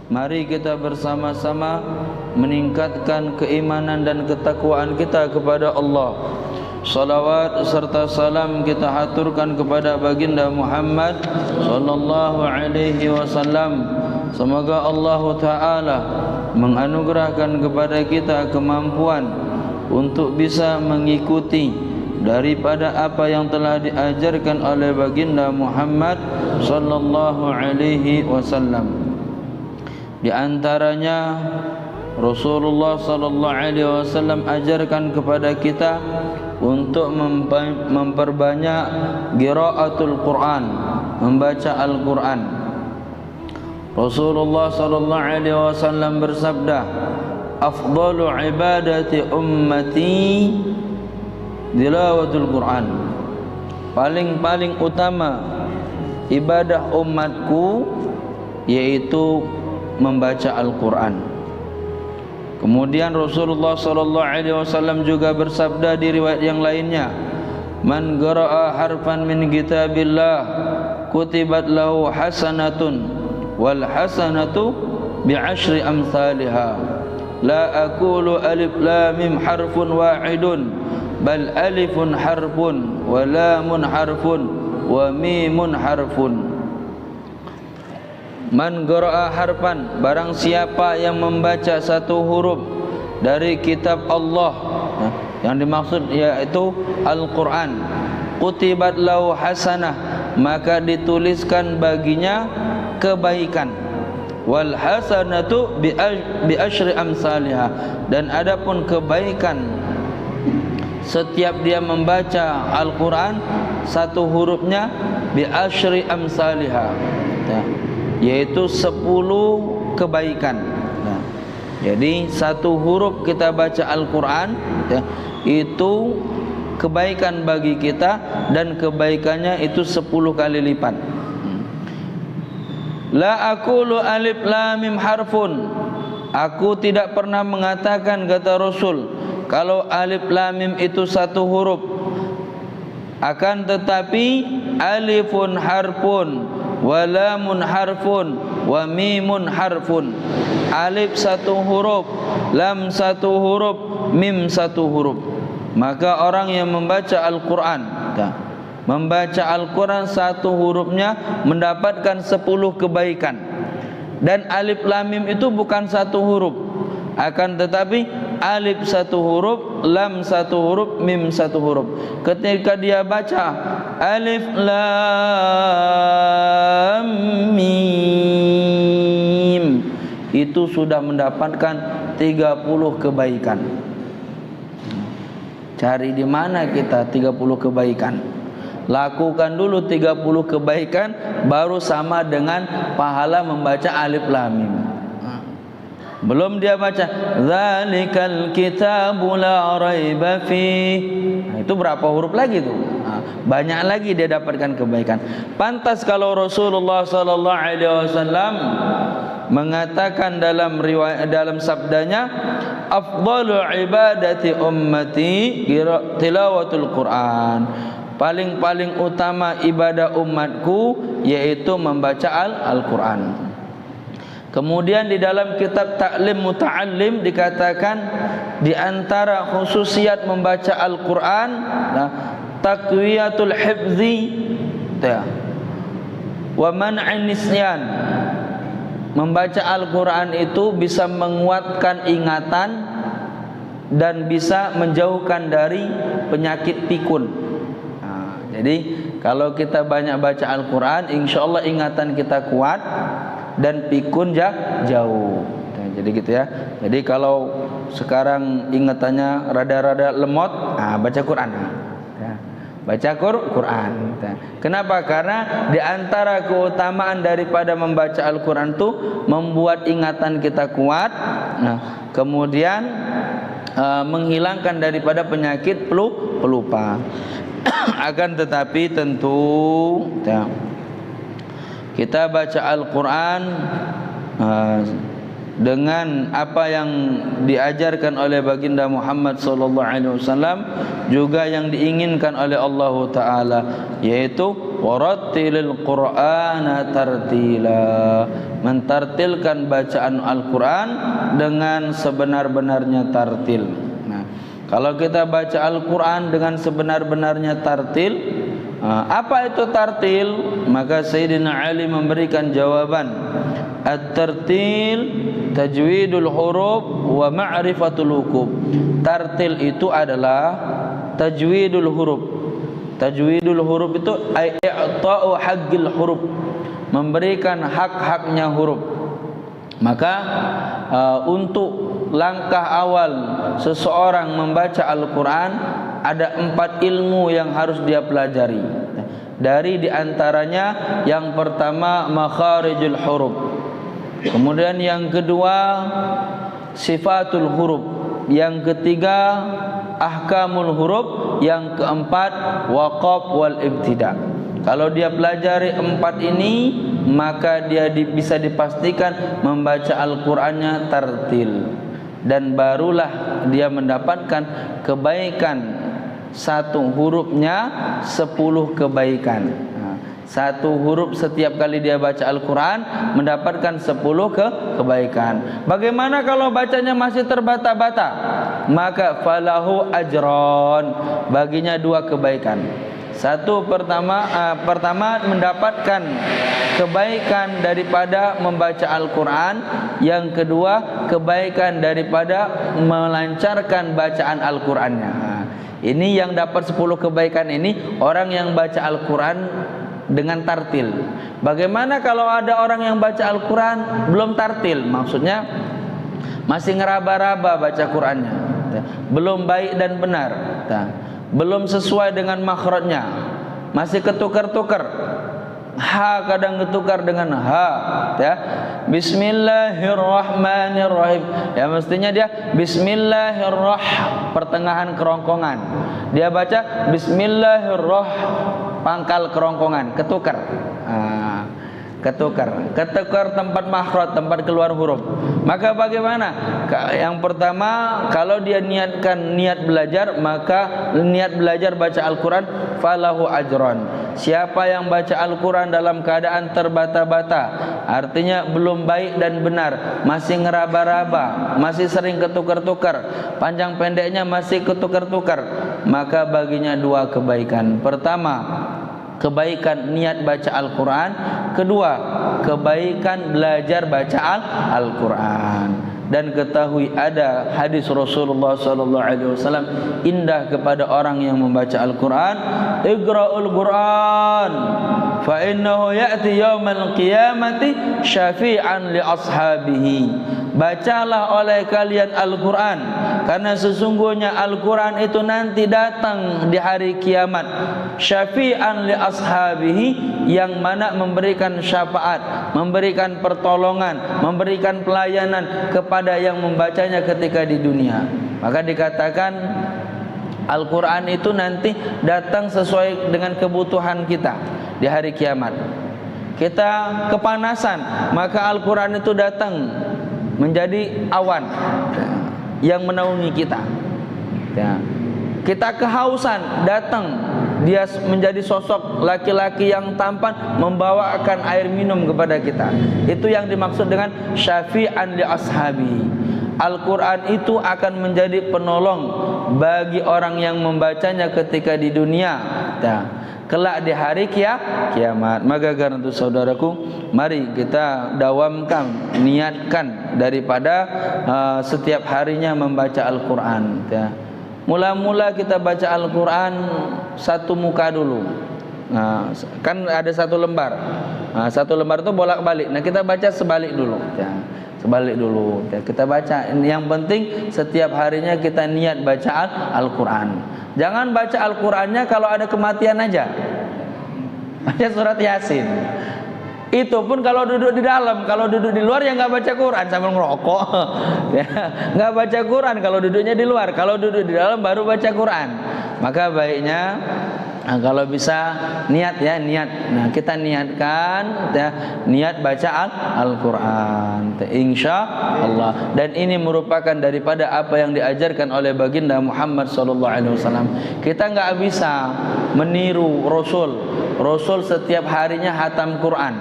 Mari kita bersama-sama meningkatkan keimanan dan ketakwaan kita kepada Allah. Salawat serta salam kita haturkan kepada baginda Muhammad sallallahu alaihi wasallam. Semoga Allah Ta'ala menganugerahkan kepada kita kemampuan untuk bisa mengikuti daripada apa yang telah diajarkan oleh baginda Muhammad sallallahu alaihi wasallam. Di antaranya Rasulullah sallallahu alaihi wasallam ajarkan kepada kita untuk memperbanyak qiraatul Quran, membaca Al-Quran. Rasulullah sallallahu alaihi wasallam bersabda, "Afdalu ibadati ummati tilawatul Quran." Paling utama ibadah umatku yaitu membaca Al-Quran. Kemudian Rasulullah sallallahu alaihi wasallam juga bersabda di riwayat yang lainnya, "Man qara'a harfan min kitabillah kutibat lahu hasanatun wal hasanatu bi'ashri amsalha. La aqulu alif lam mim harfun wahidun bal alifun harfun wa lamun harfun wa mimun harfun." Man qara'a harfan, barang siapa yang membaca satu huruf dari kitab Allah, yang dimaksud yaitu Al-Quran, kutibat lahu hasanah, maka dituliskan baginya kebaikan. Wal hasanatu bi asyri amsalha, dan adapun kebaikan setiap dia membaca Al-Quran satu hurufnya bi asyri amsalha, yaitu 10 kebaikan. Nah, jadi satu huruf kita baca Al-Quran itu kebaikan bagi kita, dan kebaikannya itu 10 kali lipat. La aqulu alif lam mim harfun, aku tidak pernah mengatakan, kata Rasul, kalau alif lam mim itu satu huruf. Akan tetapi alifun harfun wa lamun harfun wa mimun harfun. Alif satu huruf, lam satu huruf, mim satu huruf. Maka orang yang membaca Al-Quran, membaca Al-Quran satu hurufnya mendapatkan 10 kebaikan. Dan alif lam mim itu bukan satu huruf, akan tetapi alif satu huruf, lam satu huruf, mim satu huruf. Ketika dia baca alif lam mim, itu sudah mendapatkan 30 kebaikan. Cari di mana kita 30 kebaikan? Lakukan dulu 30 kebaikan, baru sama dengan pahala membaca alif lam mim. Belum dia baca zalikal kitabu la raiba fi, itu berapa huruf lagi tuh? Banyak lagi dia dapatkan kebaikan. Pantas kalau Rasulullah sallallahu alaihi wasallam mengatakan dalam riwayat, dalam sabdanya, afdalu ibadati ummati tilawatul Quran. Paling utama ibadah umatku yaitu membaca Al-Quran. Kemudian di dalam kitab Ta'lim Muta'allim dikatakan di antara khususiat membaca Al-Quran, taqwiyatul hifzi wa man'in nisyan. Membaca Al-Quran itu bisa menguatkan ingatan dan bisa menjauhkan dari penyakit pikun. Jadi kalau kita banyak baca Al-Quran, insya Allah ingatan kita kuat dan pikun jauh. Jadi gitu ya. Jadi kalau sekarang ingatannya rada-rada lemot, baca Quran. Baca Quran. Kenapa? Karena di antara keutamaan daripada membaca Al-Quran itu membuat ingatan kita kuat, kemudian menghilangkan daripada penyakit pelupa. Akan tetapi tentu kita baca Al-Quran dengan apa yang diajarkan oleh baginda Muhammad sallallahu alaihi wasallam, juga yang diinginkan oleh Allah taala, yaitu warattilil qur'ana tartila, mentartilkan bacaan Al-Qur'an dengan sebenar-benarnya tartil. Nah, kalau kita baca Al-Qur'an dengan sebenar-benarnya tartil, apa itu tartil? Maka Sayyidina Ali memberikan jawaban, at-tartil tajwidul huruf wa ma'rifatul hukum. Tartil itu adalah tajwidul huruf. Tajwidul huruf itu i'ta'u haqqil huruf, memberikan hak-haknya huruf. Maka untuk langkah awal seseorang membaca Al-Quran, ada 4 ilmu yang harus dia pelajari. Dari diantaranya yang pertama makharijul huruf, kemudian yang kedua sifatul huruf, yang ketiga ahkamul huruf, yang keempat waqaf wal ibtida. Kalau dia pelajari 4 ini, maka dia bisa dipastikan membaca Al-Qur'annya tartil, dan barulah dia mendapatkan kebaikan. Satu hurufnya 10 kebaikan. Satu huruf setiap kali dia baca Al-Quran mendapatkan 10 kebaikan. Bagaimana kalau bacanya masih terbata-bata? Maka falahu ajron, baginya 2 kebaikan. Satu, pertama mendapatkan kebaikan daripada membaca Al-Quran. Yang kedua, kebaikan daripada melancarkan bacaan Al-Qurannya. Ini yang dapat 10 kebaikan ini orang yang baca Al-Quran dengan tartil. Bagaimana kalau ada orang yang baca Al-Quran belum tartil? Maksudnya masih ngeraba-raba baca Qurannya, belum baik dan benar, belum sesuai dengan makhrajnya, masih ketukar-tukar. Ha kadang ketukar dengan ha, ya. Bismillahirrahmanirrahim, ya mestinya dia Bismillahirrahmanirrahim, pertengahan kerongkongan. Dia baca Bismillahirrahmanirrahim, pangkal kerongkongan, ketukar. Ketukar tempat makhraj, tempat keluar huruf. Maka bagaimana? Yang pertama, kalau dia niatkan niat belajar, maka niat belajar baca Al-Quran falahu ajron. Siapa yang baca Al-Quran dalam keadaan terbata-bata, artinya belum baik dan benar, masih ngeraba-raba, masih sering ketukar-tukar, panjang pendeknya masih ketukar-tukar, maka baginya 2 kebaikan. Pertama, kebaikan niat baca Al-Quran. Kedua, kebaikan belajar baca Al-Quran. Dan ketahui ada hadis Rasulullah SAW, indah kepada orang yang membaca Al-Quran, iqra'ul Quran fa innahu ya'ti yawmal qiyamati syafi'an li ashabihi. Bacalah oleh kalian Al-Quran, karena sesungguhnya Al-Quran itu nanti datang di hari kiamat, syafi'an li ashabihi, yang mana memberikan syafaat, memberikan pertolongan, memberikan pelayanan kepada yang membacanya ketika di dunia. Maka dikatakan Al-Quran itu nanti datang sesuai dengan kebutuhan kita di hari kiamat. Kita kepanasan, maka Al-Quran itu datang menjadi awan yang menaungi kita. Kita kehausan, datang dia menjadi sosok laki-laki yang tampan membawakan air minum kepada kita. Itu yang dimaksud dengan syafi'an li ashabi. Al-Quran itu akan menjadi penolong bagi orang yang membacanya ketika di dunia, kelak di hari kiamat. Maka karena itu saudaraku, mari kita dawamkan, niatkan daripada setiap harinya membaca Al-Quran. Mula-mula kita baca Al-Quran 1 muka dulu. Nah, kan ada 1 lembar. Nah, 1 lembar itu bolak-balik. Nah, kita baca sebalik dulu. Sebalik dulu. Kita baca. Yang penting setiap harinya kita niat baca Al-Quran. Jangan baca Al-Qurannya kalau ada kematian aja. Baca surat Yasin. Itu pun kalau duduk di dalam. Kalau duduk di luar ya nggak baca Quran sambil ngerokok. Ya, nggak baca Quran kalau duduknya di luar. Kalau duduk di dalam baru baca Quran. Maka baiknya Nah, kalau bisa niat ya, niat. Nah, kita niatkan ya, niat baca Al-Qur'an. Insya Allah. Dan ini merupakan daripada apa yang diajarkan oleh baginda Muhammad sallallahu alaihi wasallam. Kita enggak bisa meniru Rasul. Rasul setiap harinya hatam Quran.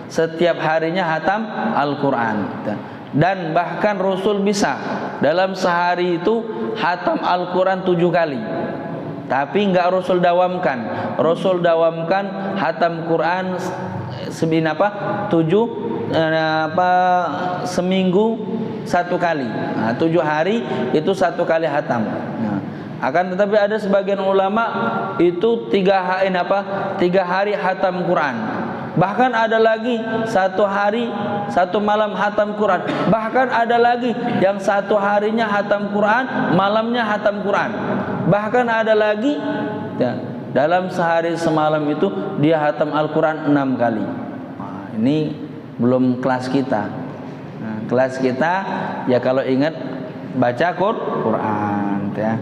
Setiap harinya hatam Al-Qur'an. Dan bahkan Rasul bisa dalam sehari itu hatam Al-Qur'an 7 kali. Tapi enggak Rasul dawamkan. Rasul dawamkan hatam Quran seminggu 1 kali. Nah, 7 hari itu 1 kali hatam. Nah, akan tetapi ada sebagian ulama itu 3 hari hatam Quran. Bahkan ada lagi 1 hari 1 malam hatam Quran. Bahkan ada lagi yang 1 harinya hatam Quran, malamnya hatam Quran. Bahkan ada lagi ya, dalam sehari semalam itu dia hatam Al-Quran 6 kali. Nah, ini belum kelas kita. Nah, kelas kita ya kalau ingat baca Quran ya.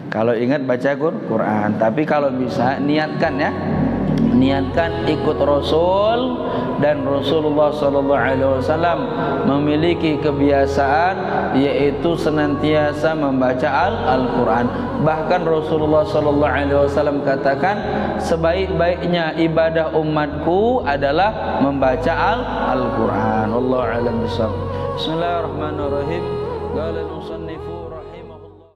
Kalau ingat baca Quran. Tapi kalau bisa niatkan ya. Niatkan ikut Rasul, dan Rasulullah sallallahu alaihi wasallam memiliki kebiasaan yaitu senantiasa membaca Al-Qur'an. Bahkan Rasulullah sallallahu alaihi wasallam katakan sebaik-baiknya ibadah umatku adalah membaca Al-Qur'an. Wallahu a'lam bishawab. Bismillahirrahmanirrahim. Qala al-musannifu